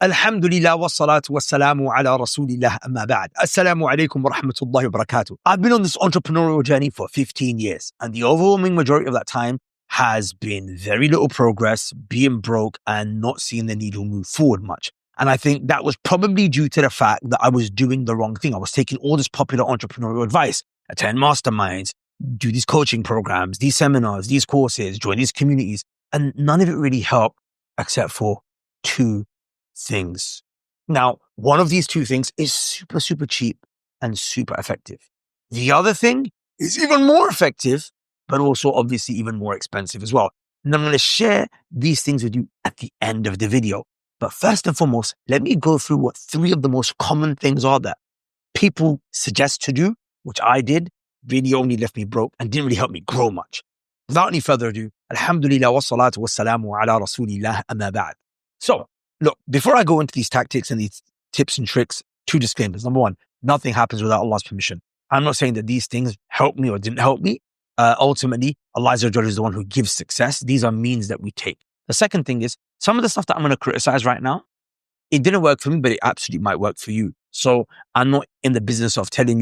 Alhamdulillah wa salatu wa salamu ala rasulillah amma ba'd. Assalamu alaikum wa rahmatullahi wa barakatuh. I've been on this entrepreneurial journey for 15 years, and the overwhelming majority of that time has been very little progress, being broke, and not seeing the needle move forward much. And I think that was probably due to the fact that I was doing the wrong thing. I was taking all this popular entrepreneurial advice, attend masterminds, do these coaching programs, these seminars, these courses, join these communities, and none of it really helped except for two things. Now, one of these two things is super, super cheap and super effective. The other thing is even more effective, but also obviously even more expensive as well. And I'm going to share these things with you at the end of the video. But first and foremost, let me go through what three of the most common things are that people suggest to do, which I did, really only left me broke and didn't really help me grow much. Without any further ado, alhamdulillah wa salatu wa salamu ala rasulillah amma ba'd. So, look, before I go into these tactics and these tips and tricks, two disclaimers. Number one, nothing happens without Allah's permission. I'm not saying that these things helped me or didn't help me. Ultimately, Allah is the one who gives success. These are means that we take. The second thing is, some of the stuff that I'm going to criticize right now, it didn't work for me, but it absolutely might work for you. So I'm not in the business of telling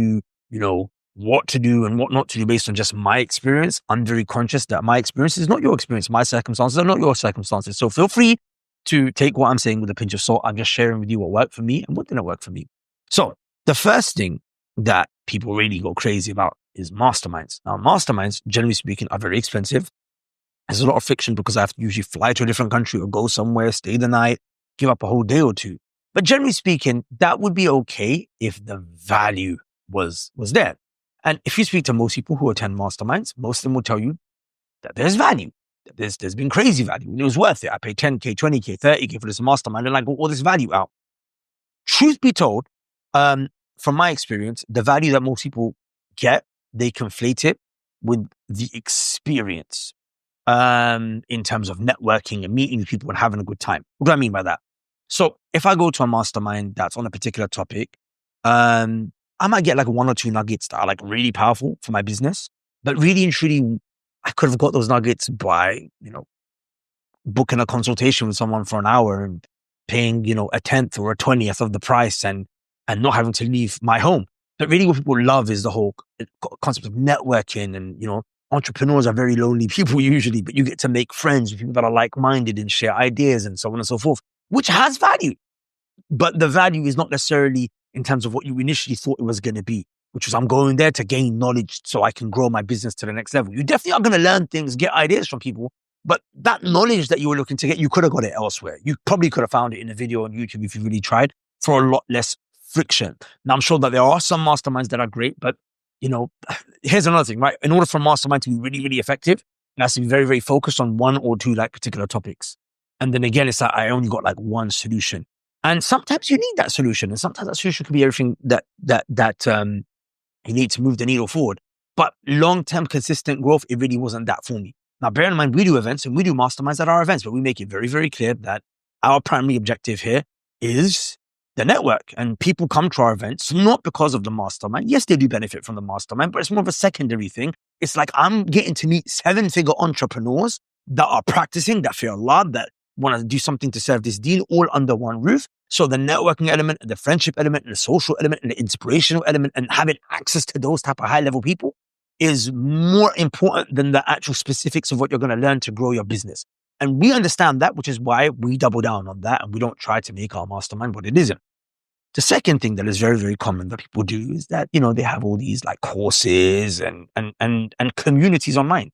you, what to do and what not to do based on just my experience. I'm very conscious that my experience is not your experience. My circumstances are not your circumstances. So feel free to take what I'm saying with a pinch of salt. I'm just sharing with you what worked for me and what didn't work for me. So the first thing that people really go crazy about is masterminds. Now, masterminds, generally speaking, are very expensive. There's a lot of friction because I have to usually fly to a different country or go somewhere, stay the night, give up a whole day or two. But generally speaking, that would be okay if the value was there. And if you speak to most people who attend masterminds, most of them will tell you that there's value. There's been crazy value. It was worth it. I paid 10K, 20K, 30K for this mastermind and I got all this value out. Truth be told, from my experience, the value that most people get, they conflate it with the experience in terms of networking and meeting people and having a good time. What do I mean by that? So if I go to a mastermind that's on a particular topic, I might get like one or two nuggets that are like really powerful for my business, but really and truly, I could have got those nuggets by, booking a consultation with someone for an hour and paying, a 10th or a 20th of the price and not having to leave my home. But really what people love is the whole concept of networking and, entrepreneurs are very lonely people usually, but you get to make friends with people that are like-minded and share ideas and so on and so forth, which has value. But the value is not necessarily in terms of what you initially thought it was going to be, which was I'm going there to gain knowledge so I can grow my business to the next level. You definitely are going to learn things, get ideas from people, but that knowledge that you were looking to get, you could have got it elsewhere. You probably could have found it in a video on YouTube if you really tried for a lot less friction. Now, I'm sure that there are some masterminds that are great, but here's another thing, right? In order for a mastermind to be really, really effective, it has to be very, very focused on one or two like particular topics. And then again, it's like I only got like one solution. And sometimes you need that solution. And sometimes that solution could be everything that you need to move the needle forward. But long-term consistent growth, it really wasn't that for me. Now, bear in mind, we do events and we do masterminds at our events, but we make it very, very clear that our primary objective here is the network. And people come to our events not because of the mastermind. Yes, they do benefit from the mastermind, but it's more of a secondary thing. It's like I'm getting to meet 7-figure entrepreneurs that are practicing, that fear Allah, that want to do something to serve this deen all under one roof. So the networking element, the friendship element, and the social element, and the inspirational element, and having access to those type of high-level people is more important than the actual specifics of what you're going to learn to grow your business. And we understand that, which is why we double down on that, and we don't try to make our mastermind what it isn't. The second thing that is very, very common that people do is that, they have all these like courses and communities online.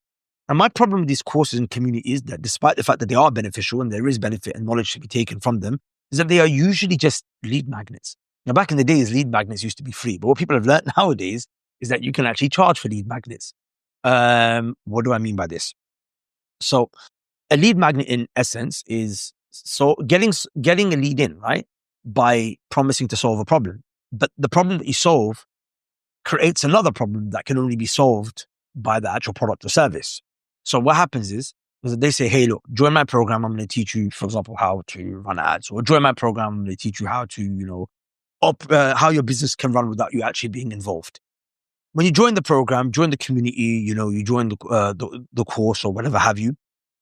And my problem with these courses and communities is that despite the fact that they are beneficial and there is benefit and knowledge to be taken from them, is that they are usually just lead magnets. Now, back in the days, lead magnets used to be free. But what people have learned nowadays is that you can actually charge for lead magnets. What do I mean by this? So a lead magnet in essence is getting a lead in, right? By promising to solve a problem. But the problem that you solve creates another problem that can only be solved by the actual product or service. So what happens is that they say, hey, look, join my program. I'm going to teach you, for example, how to run ads, or join my program. I'm going to teach you how to, how your business can run without you actually being involved. When you join the program, join the community, you join the course or whatever have you.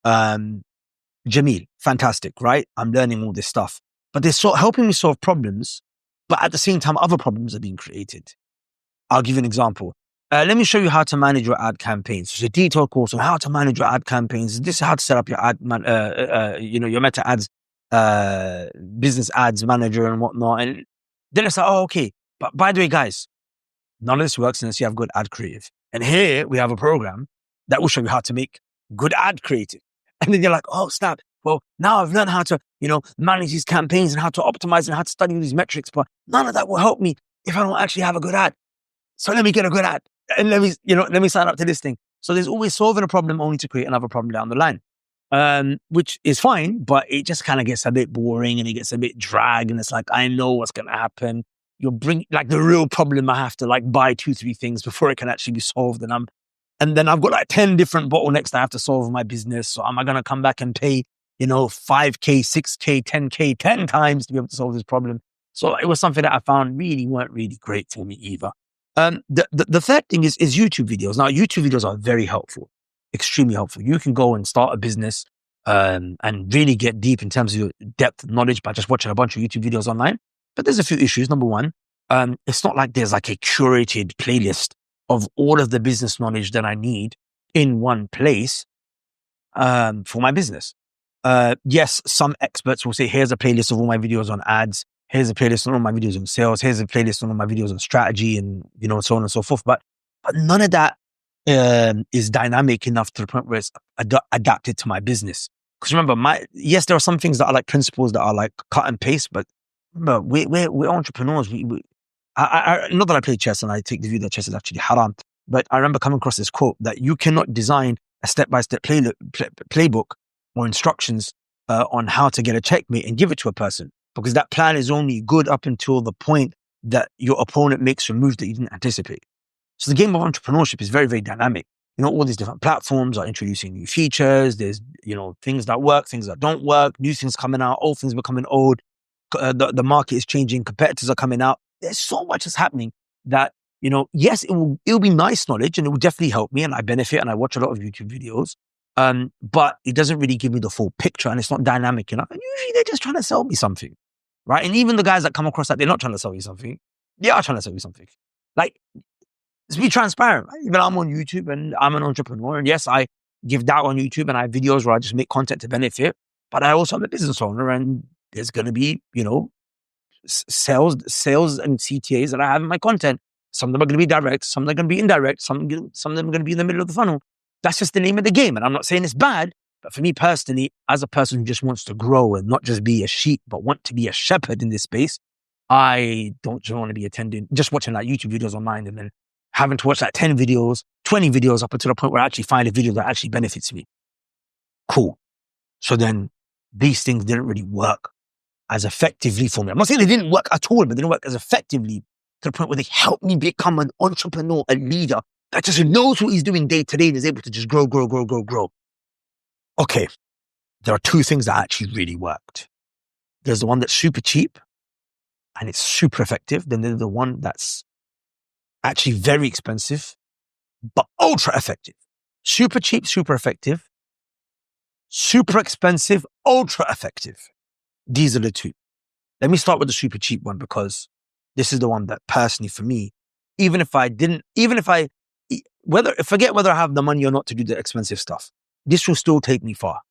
Jameel, fantastic, right? I'm learning all this stuff. but they're helping me solve problems. But at the same time, other problems are being created. I'll give you an example. Let me show you how to manage your ad campaigns. It's a detailed course on how to manage your ad campaigns. This is how to set up your your Meta Ads, business ads manager and whatnot. And then it's like, oh, okay. But by the way, guys, none of this works unless you have good ad creative. And here we have a program that will show you how to make good ad creative. And then you're like, oh, snap. Well, now I've learned how to, manage these campaigns and how to optimize and how to study these metrics. But none of that will help me if I don't actually have a good ad. So let me get a good ad and let me sign up to this thing. So there's always solving a problem only to create another problem down the line, which is fine, but it just kind of gets a bit boring and it gets a bit drag. And it's like, I know what's going to happen. You'll bring like the real problem. I have to like buy 2-3 things before it can actually be solved. And then I've got like 10 different bottlenecks that I have to solve in my business. So am I going to come back and pay, 5K, 6K, 10K, 10 times to be able to solve this problem? So it was something that I found weren't really great for me either. The third thing is YouTube videos. Now, YouTube videos are very helpful, extremely helpful. You can go and start a business and really get deep in terms of your depth of knowledge by just watching a bunch of YouTube videos online. But there's a few issues. Number one, it's not like there's like a curated playlist of all of the business knowledge that I need in one place for my business. Yes, some experts will say, here's a playlist of all my videos on ads. Here's a playlist on all my videos on sales. Here's a playlist on all my videos on strategy and, so on and so forth. But none of that is dynamic enough to the point where it's adapted to my business. Because remember, yes, there are some things that are like principles that are like cut and paste, but remember, we're entrepreneurs. Not that I play chess and I take the view that chess is actually haram, but I remember coming across this quote that you cannot design a step-by-step playbook or instructions on how to get a checkmate and give it to a person, because that plan is only good up until the point that your opponent makes a move that you didn't anticipate. So the game of entrepreneurship is very, very dynamic. All these different platforms are introducing new features. There's, things that work, things that don't work, new things coming out, old things becoming old. The market is changing. Competitors are coming out. There's so much that's happening that, yes, it'll be nice knowledge and it will definitely help me and I benefit and I watch a lot of YouTube videos. But it doesn't really give me the full picture and it's not dynamic enough. And usually they're just trying to sell me something, right? And even the guys that come across that they're not trying to sell you something, they are trying to sell you something. Like, let's be transparent, right? Even I'm on YouTube and I'm an entrepreneur. And yes, I give that on YouTube and I have videos where I just make content to benefit, but I also am a business owner and there's going to be, sales and CTAs that I have in my content. Some of them are going to be direct, some of them are going to be indirect, some of them are going to be in the middle of the funnel. That's just the name of the game. And I'm not saying it's bad, but for me personally, as a person who just wants to grow and not just be a sheep, but want to be a shepherd in this space, I don't just want to be just watching like YouTube videos online and then having to watch like 10 videos, 20 videos up until the point where I actually find a video that actually benefits me. Cool. So then these things didn't really work as effectively for me. I'm not saying they didn't work at all, but they didn't work as effectively to the point where they helped me become an entrepreneur, a leader that just knows what he's doing day to day and is able to just grow. Okay, there are 2 things that actually really worked. There's the one that's super cheap and it's super effective. Then there's the one that's actually very expensive, but ultra effective. Super cheap, super effective. Super expensive, ultra effective. These are the 2. Let me start with the super cheap one because this is the one that personally for me, forget whether I have the money or not to do the expensive stuff, this will still take me far.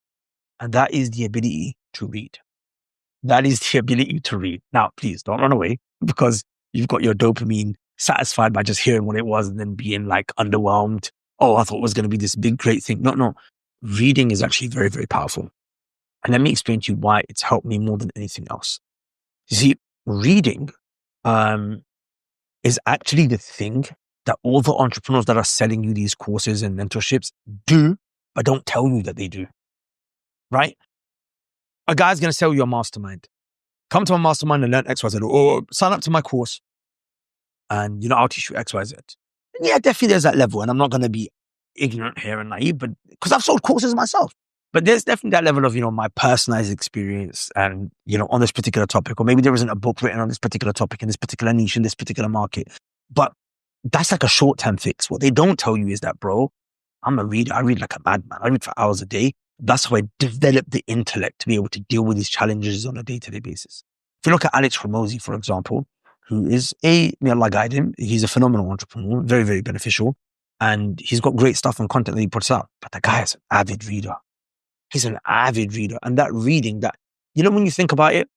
And that is the ability to read. That is the ability to read. Now, please don't run away because you've got your dopamine satisfied by just hearing what it was and then being like underwhelmed. Oh, I thought it was going to be this big, great thing. No. Reading is actually very, very powerful. And let me explain to you why it's helped me more than anything else. You see, reading is actually the thing that all the entrepreneurs that are selling you these courses and mentorships do, but don't tell you that they do, right? A guy's going to sell you a mastermind. Come to my mastermind and learn X, Y, Z. Or sign up to my course and, I'll teach you X, Y, Z. And yeah, definitely there's that level. And I'm not going to be ignorant here and naive, but because I've sold courses myself. But there's definitely that level of, my personalized experience and, on this particular topic, or maybe there isn't a book written on this particular topic in this particular niche, in this particular market. But that's like a short-term fix. What they don't tell you is that, bro, I'm a reader. I read like a madman. I read for hours a day. That's how I develop the intellect to be able to deal with these challenges on a day-to-day basis. If you look at Alex Hormozi, for example, who is may Allah guide him, he's a phenomenal entrepreneur, very, very beneficial. And he's got great stuff and content that he puts out. But the guy is an avid reader. He's an avid reader. And that reading, when you think about it,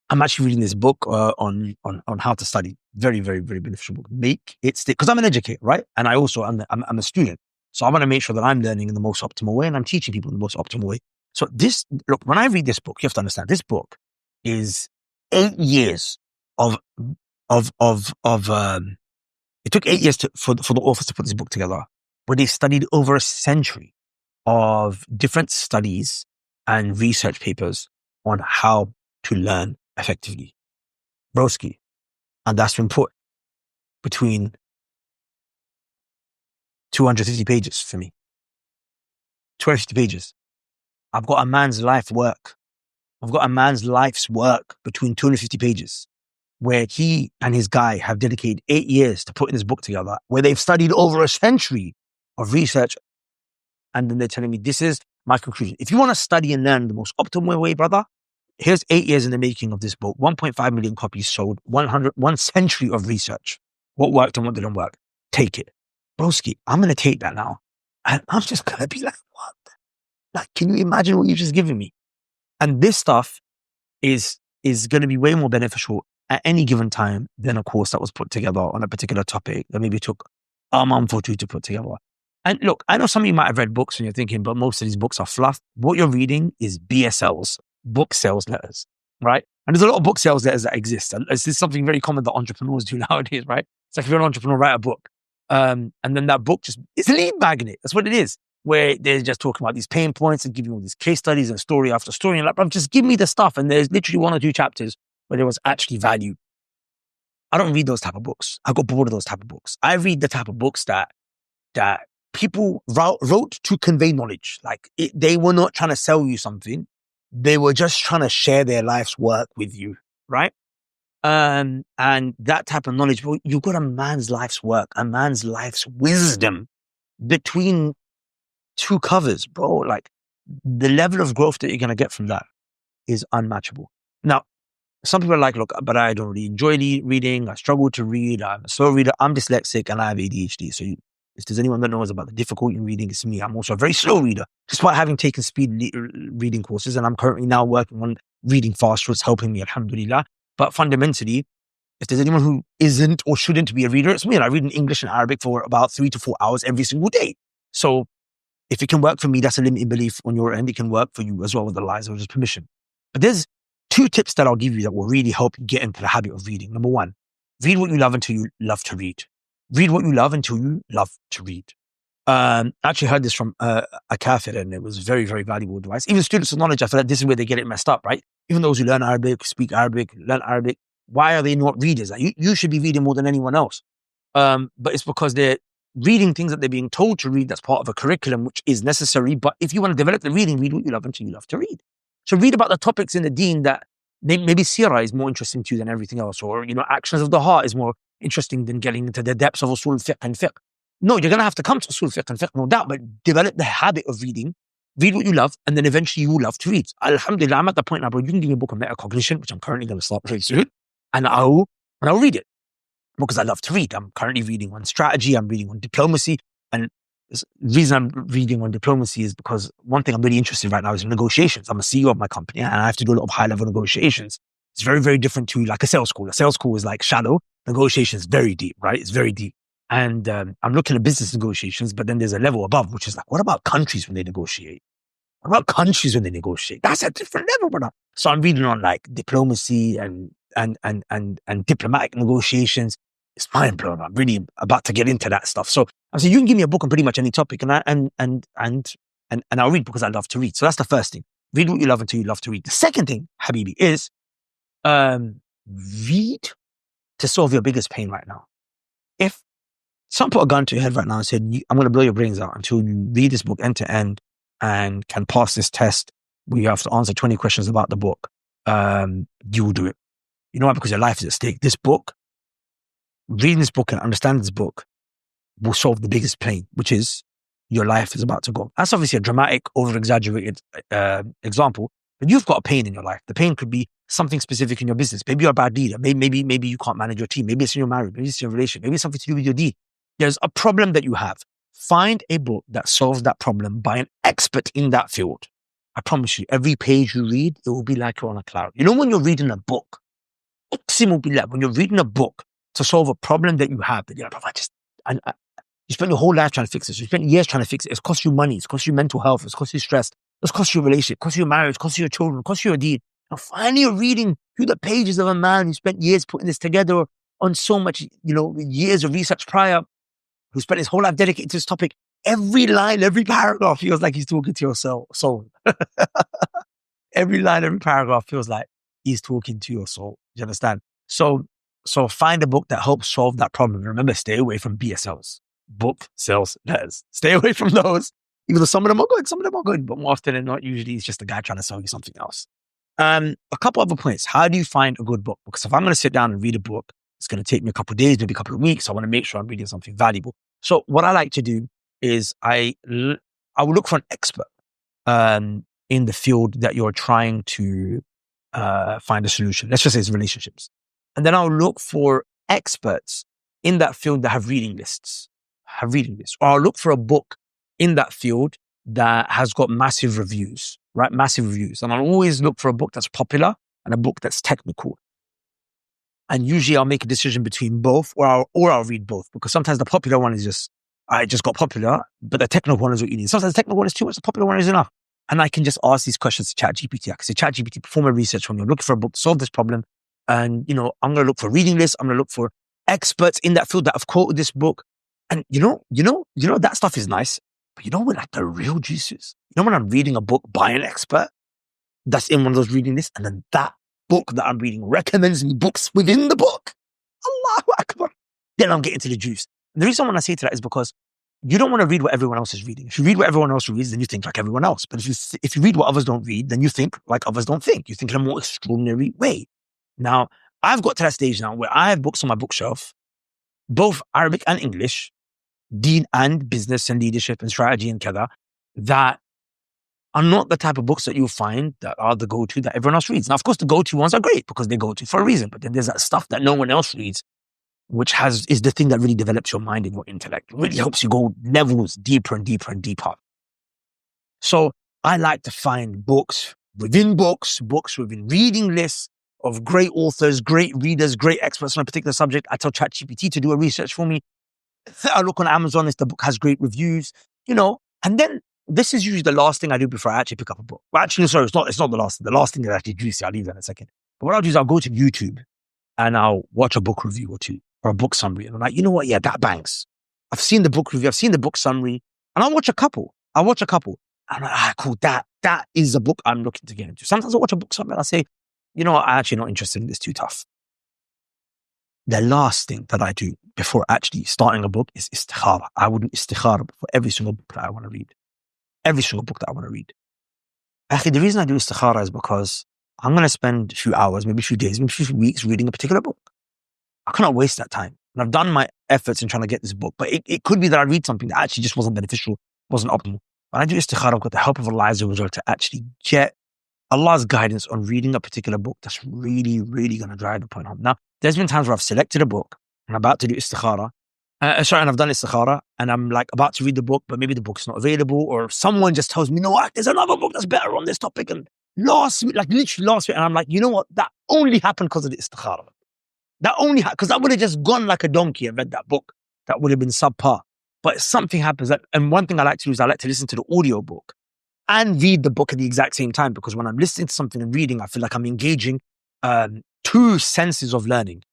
I'm actually reading this book on how to study. Very, very, very beneficial book. Make it stick. Because I'm an educator, right? And I also, I'm a student. So I want to make sure that I'm learning in the most optimal way and I'm teaching people in the most optimal way. So look, when I read this book, you have to understand, this book is 8 years it took 8 years for the authors to put this book together, where they studied over a century of different studies and research papers on how to learn effectively. Broski. And that's been put between 250 pages for me. 250 pages. I've got a man's life's work. I've got a man's life's work between 250 pages, where he and his guy have dedicated 8 years to putting this book together, where they've studied over a century of research. And then they're telling me, this is my conclusion. If you want to study and learn the most optimal way, brother, here's 8 years in the making of this book, 1.5 million copies sold, 1 century of research. What worked and what didn't work. Take it. Broski, I'm going to take that now. And I'm just going to be like, what? Like, can you imagine what you've just given me? And this stuff is going to be way more beneficial at any given time than a course that was put together on a particular topic that maybe took a month or two to put together. And look, I know some of you might have read books and you're thinking, but most of these books are fluff. What you're reading is BSLs, book sales letters, right? And there's a lot of book sales letters that exist. And this is something very common that entrepreneurs do nowadays, right? It's like if you're an entrepreneur, write a book. And then that book it's a lead magnet. That's what it is, where they're just talking about these pain points and giving all these case studies and story after story. And like, bro, just give me the stuff. And there's literally 1 or 2 chapters where there was actually value. I don't read those type of books. I got bored of those type of books. I read the type of books that people wrote to convey knowledge. Like they were not trying to sell you something. They were just trying to share their life's work with you, right? And that type of knowledge, well, you've got a man's life's work, a man's life's wisdom between 2 covers, bro. Like the level of growth that you're going to get from that is unmatchable. Now, some people are like, look, but I don't really enjoy reading. I struggle to read. I'm a slow reader. I'm dyslexic and I have ADHD. So if there's anyone that knows about the difficulty in reading, it's me. I'm also a very slow reader, despite having taken speed reading courses. And I'm currently now working on reading faster. It's helping me, alhamdulillah. But fundamentally, if there's anyone who isn't or shouldn't be a reader, it's me. And I read in English and Arabic for about 3 to 4 hours every single day. So if it can work for me, that's a limiting belief on your end. It can work for you as well with Allah's permission. But there's 2 tips that I'll give you that will really help you get into the habit of reading. Number 1, read what you love until you love to read. Read what you love until you love to read. I actually heard this from a kafir, and it was very, very valuable advice. Even students of knowledge, I feel like this is where they get it messed up, right? Even those who learn Arabic, speak Arabic, learn Arabic, why are they not readers? Like, you should be reading more than anyone else. But it's because they're reading things that they're being told to read. That's part of a curriculum, which is necessary. But if you want to develop the reading, read what you love until you love to read. So read about the topics in the deen that maybe seerah is more interesting to you than everything else. Or, actions of the heart is more interesting than getting into the depths of usul fiqh and fiqh. No, you're going to have to come to usul fiqh and fiqh, no doubt, but develop the habit of reading. Read what you love, and then eventually you will love to read. Alhamdulillah, I'm at the point now, bro, you can give me a book on metacognition, which I'm currently going to start very soon, and I'll read it because I love to read. I'm currently reading on strategy, I'm reading on diplomacy, and the reason I'm reading on diplomacy is because one thing I'm really interested in right now is in negotiations. I'm a CEO of my company, and I have to do a lot of high-level negotiations. It's very, very different to like a sales call. A sales call is like shallow. Negotiation is very deep, right? It's very deep. And I'm looking at business negotiations, but then there's a level above, which is like, what about countries when they negotiate? What about countries when they negotiate? That's a different level, brother. So I'm reading on like diplomacy and diplomatic negotiations. It's mind blowing. I'm really about to get into that stuff. So I said, you can give me a book on pretty much any topic, and I'll read because I love to read. So that's the first thing. Read what you love until you love to read. The second thing, Habibi, is read to solve your biggest pain right now. If someone put a gun to your head right now and said, I'm going to blow your brains out until you read this book end to end and can pass this test where you have to answer 20 questions about the book, you will do it. You know why? Because your life is at stake. This book, reading this book and understanding this book will solve the biggest pain, which is your life is about to go. That's obviously a dramatic, over-exaggerated example, But you've got a pain in your life. The pain could be something specific in your business. Maybe you're a bad leader. Maybe you can't manage your team. Maybe it's in your marriage. Maybe it's in your relationship. Maybe it's something to do with your deed. There's a problem that you have. Find a book that solves that problem by an expert in that field. I promise you, every page you read, it will be like you're on a cloud. You know, when you're reading a book, when you're reading a book to solve a problem that you have, that you're like, you spend your whole life trying to fix this. You spend years trying to fix it. It's cost you money. It's cost you mental health. It's cost you stress. It's cost you a relationship. It's cost you a marriage. It's cost you your children. It's cost you a deed. And finally, you're reading through the pages of a man who spent years putting this together on so much, years of research prior, who spent his whole life dedicated to this topic. Every line, every paragraph feels like he's talking to your soul. Every line, every paragraph feels like he's talking to your soul. You understand? So find a book that helps solve that problem. Remember, stay away from BSLs. Book, sales, letters. Stay away from those. Even though some of them are good, but more often than not, usually it's just a guy trying to sell you something else. A couple other points. How do you find a good book? Because if I'm going to sit down and read a book, it's going to take me a couple of days, maybe a couple of weeks. I want to make sure I'm reading something valuable. So what I like to do is I will look for an expert in the field that you're trying to find a solution. Let's just say it's relationships. And then I'll look for experts in that field that have reading lists. Or I'll look for a book in that field that has got massive reviews, right? Massive reviews. And I'll always look for a book that's popular and a book that's technical. And usually I'll make a decision between both, or I'll read both, because sometimes the popular one is just got popular, but the technical one is what you need. Sometimes the technical one is too much, the popular one is enough. And I can just ask these questions to ChatGPT. I can say, ChatGPT, perform a research when you're looking for a book to solve this problem. And, I'm going to look for reading lists. I'm going to look for experts in that field that have quoted this book. And that stuff is nice, but when like the real juices, when I'm reading a book by an expert that's in one of those reading lists, and then that book that I'm reading recommends me books within the book. Allahu Akbar. Then I'm getting to the juice. And the reason when I say to that is because you don't want to read what everyone else is reading. If you read what everyone else reads, then you think like everyone else. But if you read what others don't read, then you think like others don't think. You think in a more extraordinary way. Now, I've got to that stage now where I have books on my bookshelf, both Arabic and English, deen and business and leadership and strategy and kada, that are not the type of books that you'll find that are the go-to that everyone else reads. Now, of course, the go-to ones are great because they go-to for a reason. But then there's that stuff that no one else reads, which is the thing that really develops your mind and your intellect. It really helps you go levels deeper and deeper and deeper. So I like to find books within reading lists of great authors, great readers, great experts on a particular subject. I tell ChatGPT to do a research for me. I look on Amazon if the book has great reviews, and then this is usually the last thing I do before I actually pick up a book. Well, actually, sorry, it's not the last thing. The last thing is actually juicy. I'll leave that in a second. But what I'll do is I'll go to YouTube and I'll watch a book review or two or a book summary. And I'm like, you know what? Yeah, that bangs. I've seen the book review. I've seen the book summary, and I'll watch a couple. And I'm like, cool. That is a book I'm looking to get into. Sometimes I'll watch a book summary and I'll say, I'm actually not interested in this. Too tough. The last thing that I do before actually starting a book is istikhara. I would do istikhara for every single book that I want to read. Actually, the reason I do istikhara is because I'm going to spend a few hours, maybe a few days, maybe a few weeks reading a particular book. I cannot waste that time. And I've done my efforts in trying to get this book, but it could be that I read something that actually just wasn't beneficial, wasn't optimal. When I do istikhara, I've got the help of Allah Azza wa Jalla to actually get Allah's guidance on reading a particular book that's really, really going to drive the point home. Now, there's been times where I've selected a book and I'm about to do istikhara. And I've done istikhara and I'm like about to read the book, but maybe the book's not available, or someone just tells me, no, there's another book that's better on this topic. And literally last week, and I'm like, you know what? That only happened because of the istikhara. That only because I would have just gone like a donkey and read that book. That would have been subpar. But something happens. And one thing I like to do is I like to listen to the audio book and read the book at the exact same time, because when I'm listening to something and reading, I feel like I'm engaging two senses of learning,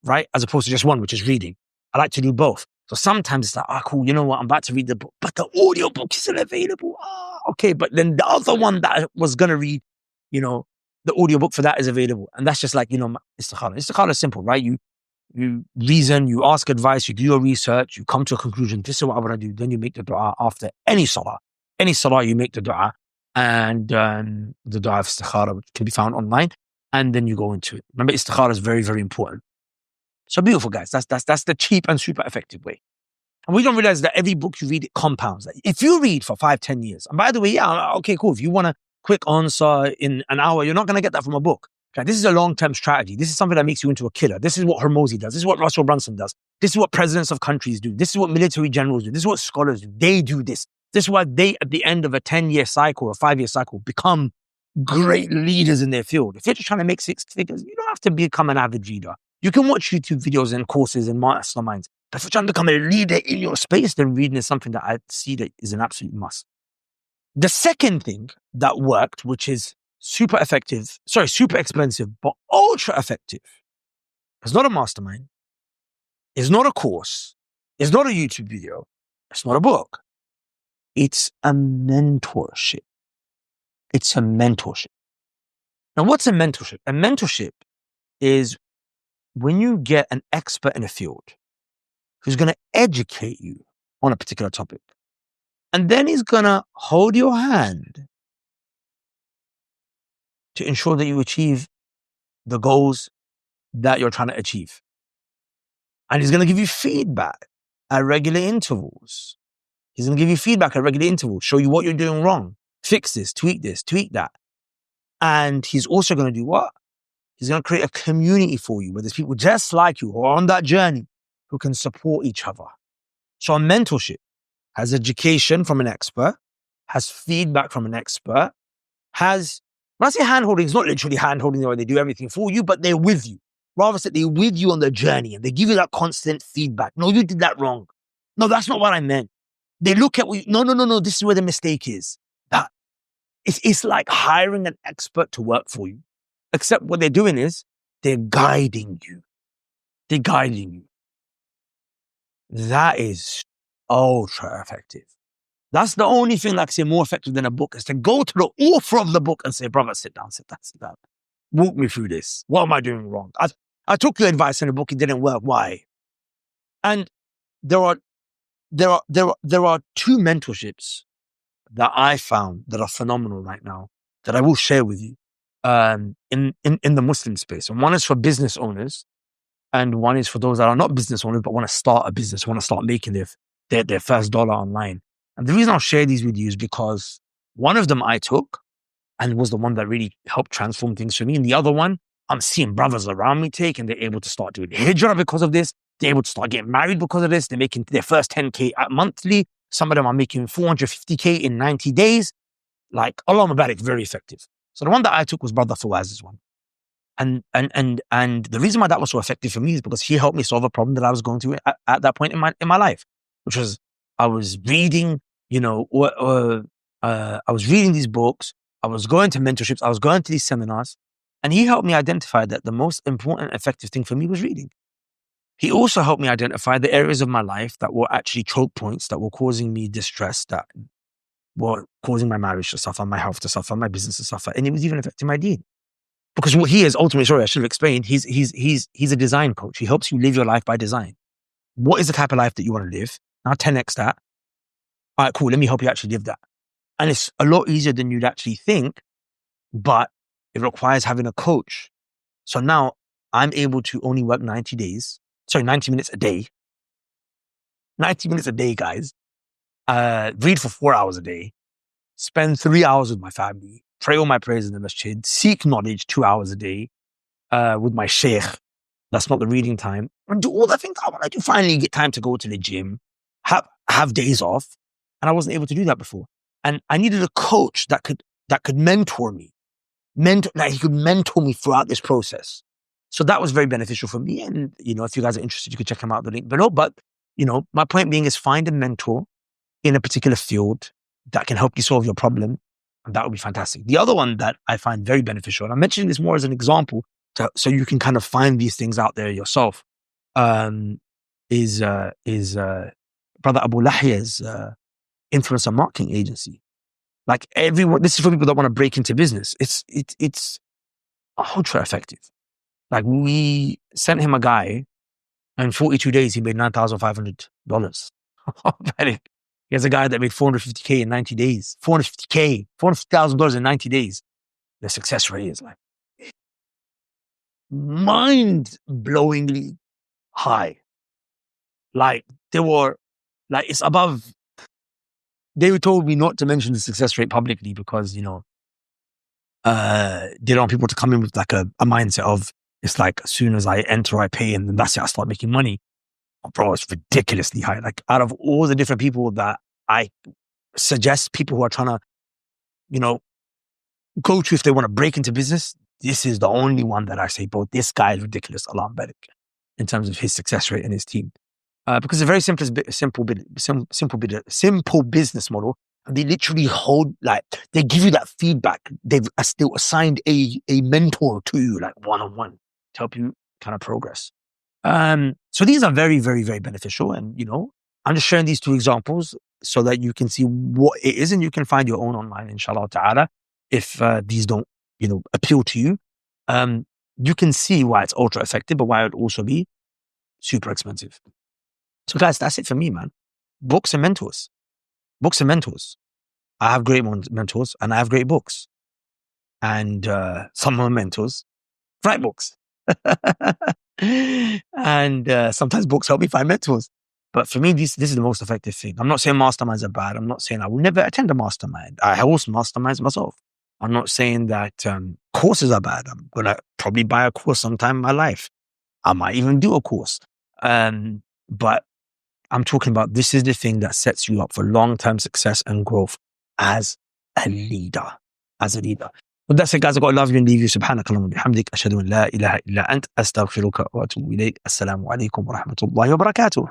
right? As opposed to just one, which is reading. I like to do both. So sometimes it's like, cool, you know what? I'm about to read the book, but the audio book isn't available. Okay. But then the other one that I was going to read, the audio book for that is available. And that's just like, istikhara. Istikhara is simple, right? You reason, you ask advice, you do your research, you come to a conclusion. This is what I want to do. Then you make the dua after any salah. Any salah, you make the dua, and the dua of istikhara, which can be found online, and then you go into it. Remember, istikhara is very, very important. So beautiful, guys. That's the cheap and super effective way. And we don't realize that every book you read, it compounds. Like if you read for 5-10 years, and by the way, okay, cool. If you want to quick answer in an hour. You're not going to get that from a book. Okay? This is a long-term strategy. This is something that makes you into a killer. This is what Hormozi does. This is what Russell Brunson does. This is what presidents of countries do. This is what military generals do. This is what scholars do. They do this. This is why they, at the end of a 10-year cycle or 5-year cycle, become great leaders in their field. If you're just trying to make 6 figures, you don't have to become an avid reader. You can watch YouTube videos and courses and masterminds. But if you're trying to become a leader in your space, then reading is something that I see that is an absolute must. The second thing that worked, which is super expensive, but ultra effective. It's not a mastermind. It's not a course. It's not a YouTube video. It's not a book. It's a mentorship. It's a mentorship. Now, what's a mentorship? A mentorship is when you get an expert in a field who's going to educate you on a particular topic. And then he's going to hold your hand to ensure that you achieve the goals that you're trying to achieve. And he's going to give you feedback at regular intervals. He's going to give you feedback at regular intervals, show you what you're doing wrong, fix this, tweak that. And he's also going to do what? He's going to create a community for you where there's people just like you who are on that journey who can support each other. So a mentorship has education from an expert, has feedback from an expert, has, when I say hand-holding, it's not literally hand-holding where they do everything for you, but they're with you. Rather said, they're with you on the journey and they give you that constant feedback. No, you did that wrong. No, that's not what I meant. They look at what you, no, this is where the mistake is. That it's like hiring an expert to work for you. Except what they're doing is they're guiding you. They're guiding you. That is ultra effective. That's the only thing that I can say more effective than a book is to go to the author of the book and say, brother, sit down. Walk me through this. What am I doing wrong? I took your advice in the book. It didn't work. Why? And there are 2 mentorships that I found that are phenomenal right now that I will share with you in the Muslim space. And one is for business owners and one is for those that are not business owners but want to start a business, want to start making their first dollar online. And the reason I'll share these with you is because one of them I took and was the one that really helped transform things for me. And the other one, I'm seeing brothers around me take and they're able to start doing hijrah because of this. They're able to start getting married because of this. They're making their first 10K monthly. Some of them are making 450K in 90 days. Like, Allah Mubarak, very effective. So the one that I took was Brother Fawaz's one. And the reason why that was so effective for me is because he helped me solve a problem that I was going through at that point in my life, which was I was reading, I was reading these books. I was going to mentorships. I was going to these seminars. And he helped me identify that the most important, effective thing for me was reading. He also helped me identify the areas of my life that were actually choke points that were causing me distress, that were causing my marriage to suffer, my health to suffer, my business to suffer. And it was even affecting my deen. Because what he is ultimately, sorry, I should have explained, he's a design coach. He helps you live your life by design. What is the type of life that you want to live? Now 10x that. All right, cool. Let me help you actually live that. And it's a lot easier than you'd actually think, but it requires having a coach. So now I'm able to only work 90 minutes a day. 90 minutes a day, guys. Read for 4 hours a day. Spend 3 hours with my family. Pray all my prayers in the masjid. Seek knowledge 2 hours a day with my sheikh. That's not the reading time. And do all the things I want to do. Finally get time to go to the gym. Have days off. And I wasn't able to do that before. And I needed a coach that could mentor me. He could mentor me throughout this process. So that was very beneficial for me. And, if you guys are interested, you can check him out the link below. But, my point being is find a mentor in a particular field that can help you solve your problem. And that would be fantastic. The other one that I find very beneficial, and I'm mentioning this more as an example so you can kind of find these things out there yourself, is Brother Abu Lahya's influencer marketing agency. Like everyone, this is for people that want to break into business. It's ultra effective. Like we sent him a guy, and in 42 days he made $9,500. He has a guy that made 450K in 90 days. $450,000 in 90 days. The success rate is like mind-blowingly high. Like it's above. They told me not to mention the success rate publicly because, They don't want people to come in with like a mindset of, it's like as soon as I enter, I pay, and then that's it, I start making money. Oh, bro, it's ridiculously high. Like out of all the different people that I suggest, people who are trying to, go to if they want to break into business, this is the only one that I say, bro, this guy is ridiculous, Allah barik, in terms of his success rate and his team. Because it's a very simple business model. And they literally they give you that feedback. They've still assigned a mentor to you, like one-on-one, to help you kind of progress. So these are very, very, very beneficial. And, I'm just sharing these two examples so that you can see what it is, and you can find your own online, inshallah ta'ala. If these don't, appeal to you, you can see why it's ultra effective, but why it would also be super expensive. So guys, that's it for me, man. Books and mentors. Books and mentors. I have great mentors and I have great books. And some of my mentors write books. And sometimes books help me find mentors. But for me, this is the most effective thing. I'm not saying masterminds are bad. I'm not saying I will never attend a mastermind. I host masterminds myself. I'm not saying that courses are bad. I'm going to probably buy a course sometime in my life. I might even do a course. But I'm talking about, this is the thing that sets you up for long-term success and growth as a leader. But that's it, guys. I've got to love you and leave you. Subhanakallahumma bihamdik. Ashhadu an la ilaha illa ant. Astaghfiruka wa atubu ilayk. Assalamu alaikum wa rahmatullahi wa barakatuh.